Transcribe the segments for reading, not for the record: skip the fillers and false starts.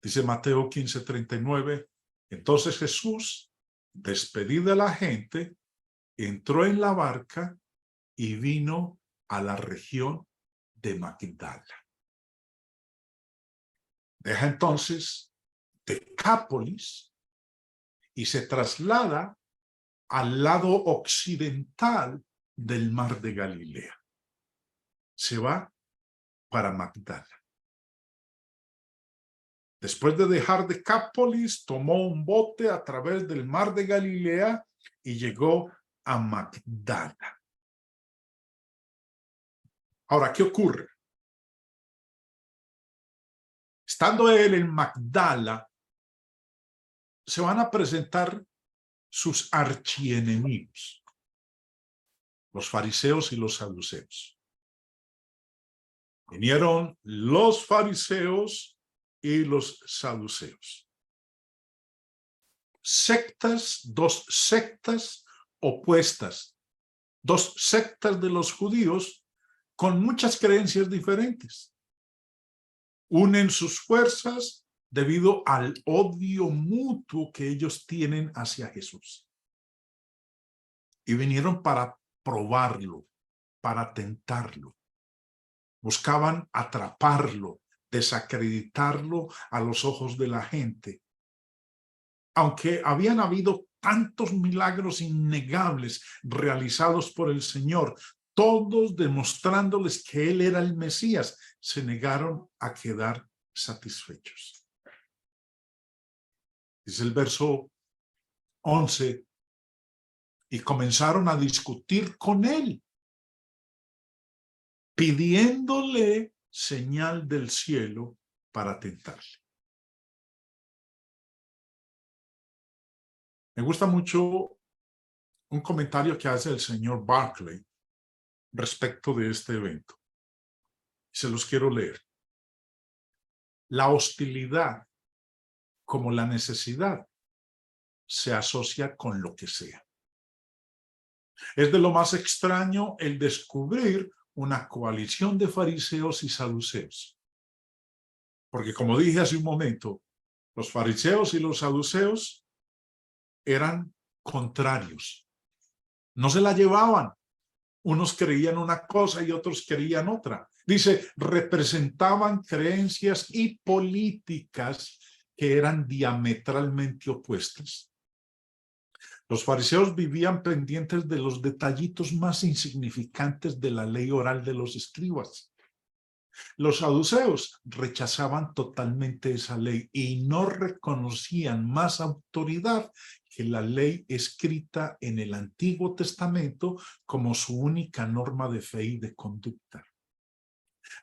Dice Mateo 15:39, entonces Jesús, despedida la gente, entró en la barca y vino a la región de Magdala. Deja entonces Decápolis y se traslada al lado occidental del mar de Galilea. Se va para Magdala. Después de dejar Decápolis, tomó un bote a través del mar de Galilea y llegó a Magdala. Ahora, ¿qué ocurre? Estando él en Magdala, se van a presentar sus archienemigos, los fariseos y los saduceos. Vinieron los fariseos y los saduceos. Sectas, dos sectas opuestas, dos sectas de los judíos con muchas creencias diferentes. Unen sus fuerzas debido al odio mutuo que ellos tienen hacia Jesús. Y vinieron para probarlo, para tentarlo. Buscaban atraparlo, desacreditarlo a los ojos de la gente. Aunque habían habido tantos milagros innegables realizados por el Señor, todos demostrándoles que Él era el Mesías, se negaron a quedar satisfechos. Dice el verso 11, y comenzaron a discutir con Él, pidiéndole señal del cielo para tentarle. Me gusta mucho un comentario que hace el señor Barclay respecto de este evento. Se los quiero leer. La hostilidad, como la necesidad, se asocia con lo que sea. Es de lo más extraño el descubrir una coalición de fariseos y saduceos. Porque como dije hace un momento, los fariseos y los saduceos eran contrarios. No se la llevaban. Unos creían una cosa y otros creían otra. Dice, representaban creencias y políticas que eran diametralmente opuestas. Los fariseos vivían pendientes de los detallitos más insignificantes de la ley oral de los escribas. Los saduceos rechazaban totalmente esa ley y no reconocían más autoridad que la ley escrita en el Antiguo Testamento como su única norma de fe y de conducta.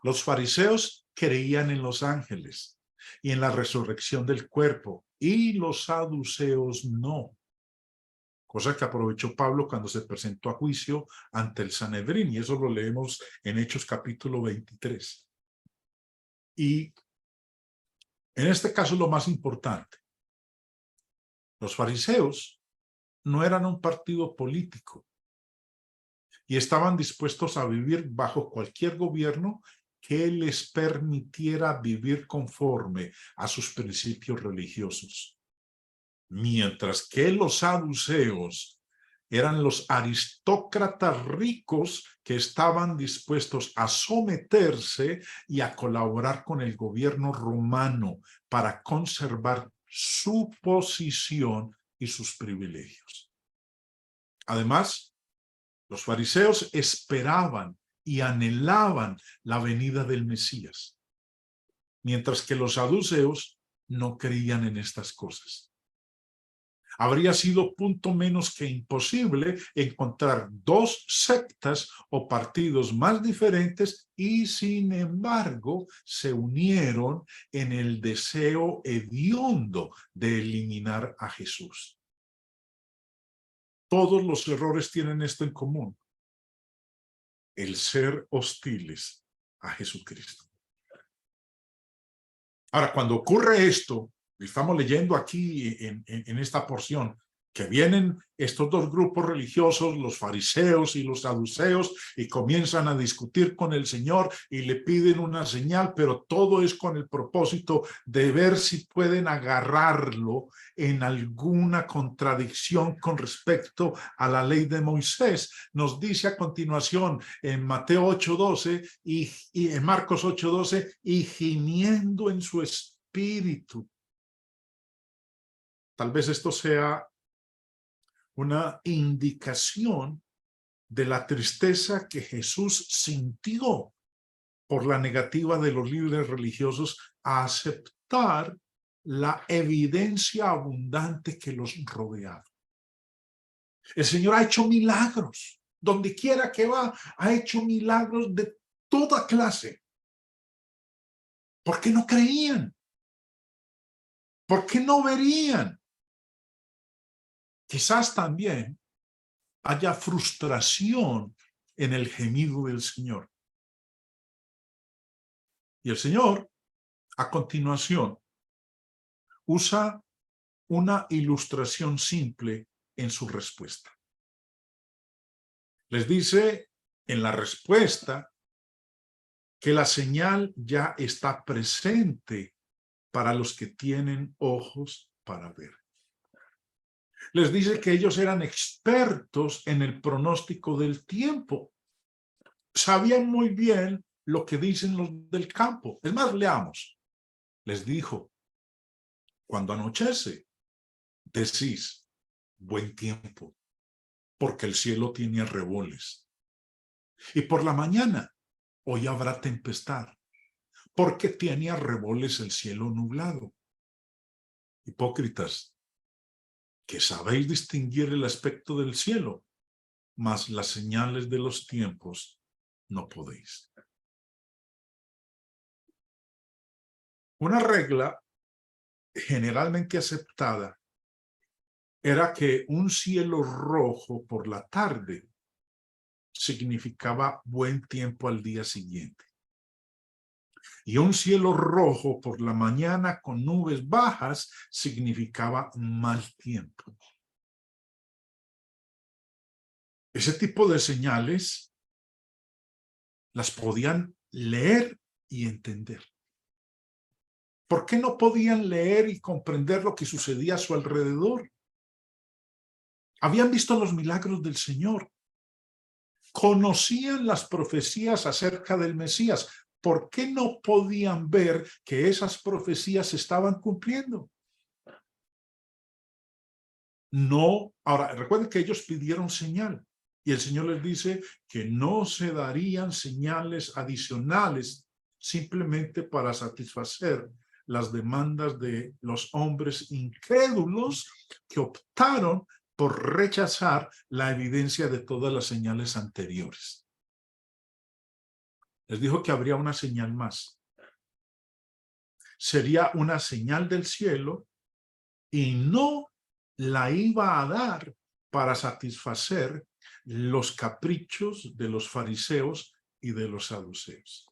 Los fariseos creían en los ángeles y en la resurrección del cuerpo, y los saduceos no. Cosa que aprovechó Pablo cuando se presentó a juicio ante el Sanedrín, y eso lo leemos en Hechos capítulo 23. Y en este caso lo más importante, los fariseos no eran un partido político y estaban dispuestos a vivir bajo cualquier gobierno que les permitiera vivir conforme a sus principios religiosos. Mientras que los saduceos eran los aristócratas ricos que estaban dispuestos a someterse y a colaborar con el gobierno romano para conservar su posición y sus privilegios. Además, los fariseos esperaban y anhelaban la venida del Mesías, mientras que los saduceos no creían en estas cosas. Habría sido punto menos que imposible encontrar dos sectas o partidos más diferentes y, sin embargo, se unieron en el deseo hediondo de eliminar a Jesús. Todos los errores tienen esto en común: el ser hostiles a Jesucristo. Ahora, cuando ocurre esto, estamos leyendo aquí en esta porción, que vienen estos dos grupos religiosos, los fariseos y los saduceos, y comienzan a discutir con el Señor y le piden una señal, pero todo es con el propósito de ver si pueden agarrarlo en alguna contradicción con respecto a la ley de Moisés. Nos dice a continuación en Mateo 8:12 y en Marcos 8:12, y gimiendo en su espíritu. Tal vez esto sea una indicación de la tristeza que Jesús sintió por la negativa de los líderes religiosos a aceptar la evidencia abundante que los rodeaba. El Señor ha hecho milagros. Donde quiera que va, ha hecho milagros de toda clase. ¿Por qué no creían? ¿Por qué no verían? Quizás también haya frustración en el gemido del Señor. Y el Señor, a continuación, usa una ilustración simple en su respuesta. Les dice en la respuesta que la señal ya está presente para los que tienen ojos para ver. Les dice que ellos eran expertos en el pronóstico del tiempo. Sabían muy bien lo que dicen los del campo. Es más, leamos. Les dijo, cuando anochece, decís, buen tiempo, porque el cielo tiene arreboles. Y por la mañana, hoy habrá tempestad, porque tiene arreboles el cielo nublado. Hipócritas, que sabéis distinguir el aspecto del cielo, mas las señales de los tiempos no podéis. Una regla generalmente aceptada era que un cielo rojo por la tarde significaba buen tiempo al día siguiente. Y un cielo rojo por la mañana con nubes bajas significaba mal tiempo. Ese tipo de señales las podían leer y entender. ¿Por qué no podían leer y comprender lo que sucedía a su alrededor? Habían visto los milagros del Señor. Conocían las profecías acerca del Mesías. ¿Por qué no podían ver que esas profecías se estaban cumpliendo? No, ahora recuerden que ellos pidieron señal y el Señor les dice que no se darían señales adicionales simplemente para satisfacer las demandas de los hombres incrédulos que optaron por rechazar la evidencia de todas las señales anteriores. Les dijo que habría una señal más. Sería una señal del cielo y no la iba a dar para satisfacer los caprichos de los fariseos y de los saduceos.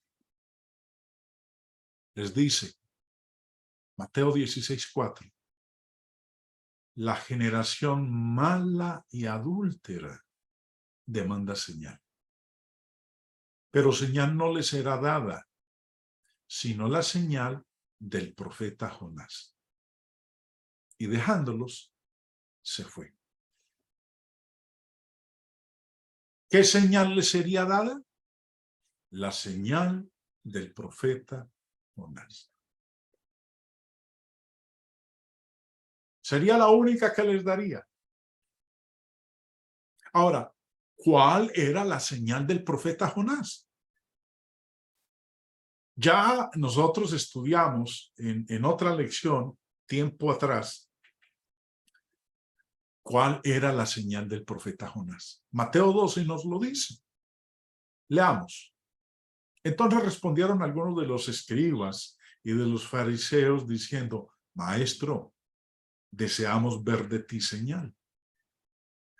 Les dice, Mateo 16:4, la generación mala y adúltera demanda señal. Pero señal no les será dada, sino la señal del profeta Jonás. Y dejándolos, se fue. ¿Qué señal les sería dada? La señal del profeta Jonás. Sería la única que les daría. Ahora, ¿cuál era la señal del profeta Jonás? Ya nosotros estudiamos en otra lección, tiempo atrás, cuál era la señal del profeta Jonás. Mateo 12 nos lo dice. Leamos. Entonces respondieron algunos de los escribas y de los fariseos diciendo, Maestro, deseamos ver de ti señal.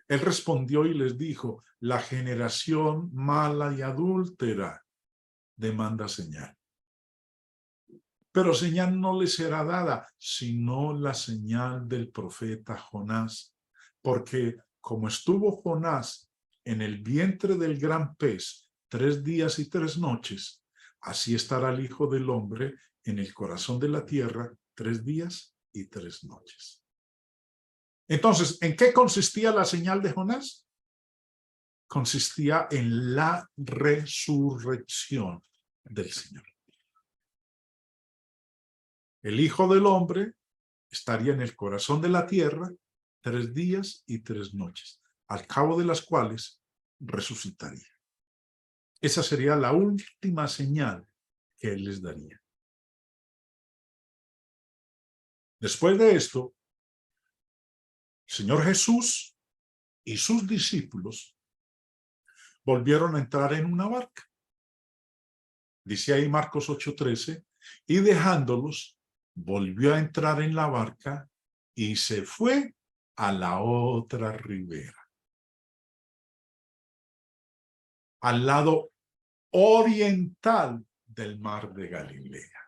Él respondió y les dijo, la generación mala y adúltera demanda señal. Pero señal no le será dada, sino la señal del profeta Jonás. porque como estuvo Jonás en el vientre del gran pez 3 días y 3 noches, así estará el Hijo del Hombre en el corazón de la tierra 3 días y 3 noches. Entonces, ¿en qué consistía la señal de Jonás? Consistía en la resurrección del Señor. El Hijo del Hombre estaría en el corazón de la tierra 3 días y 3 noches, al cabo de las cuales resucitaría. Esa sería la última señal que él les daría. Después de esto, el Señor Jesús y sus discípulos volvieron a entrar en una barca. Dice ahí Marcos 8:13, y dejándolos, volvió a entrar en la barca y se fue a la otra ribera, al lado oriental del mar de Galilea.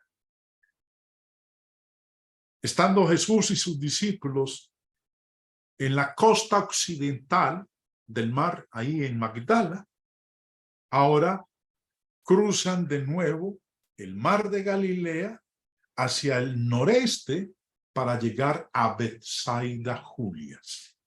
Estando Jesús y sus discípulos en la costa occidental del mar, ahí en Magdala, ahora cruzan de nuevo el mar de Galilea hacia el noreste para llegar a Betsaida Julias.